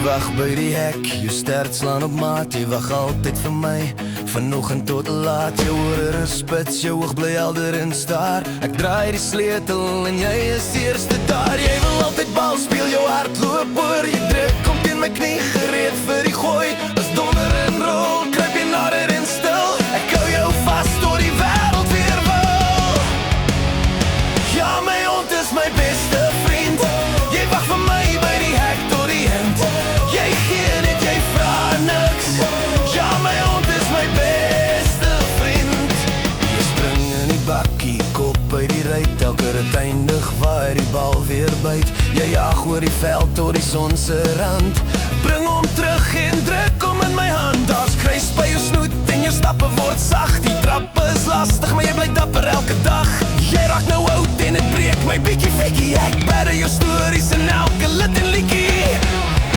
wag by die hek, jou stert slaan op maat. Jy wag altyd vir my, vanoggend tot laat. Jou ore is spits, jou oog bly helder en staar. Ek draai die sleutel en jy is die eerste daar. Jy wil altyd bal speel, jou hart loop oor. Jy druk kom teen my knie, gereed vir die gooi. As donder en rol, kruip jy nader en stil. Ek hou jou vast tot die wêreld weer wil. Ja, my hond is my beste vriend. Jy wag vir my by die hek tot die end. Jy gee net, jy vra niks. Ja, my hond is my beste vriend. Jy spring in die bakkie, kop by die ruit. Elke rit eindig waar die bal weer byt. Jy jaag oor die veld tot die son se rand. Bring hom terug en druk hom in my hand. Daar's kruis by jou snoet en jou stappe word sag. Die trappe is lastig, maar jy bly dapper elke dag. Jy raak nou oud en het breek my bietjie fikkie. Ek bidde jou stories in elke lit en liedjie.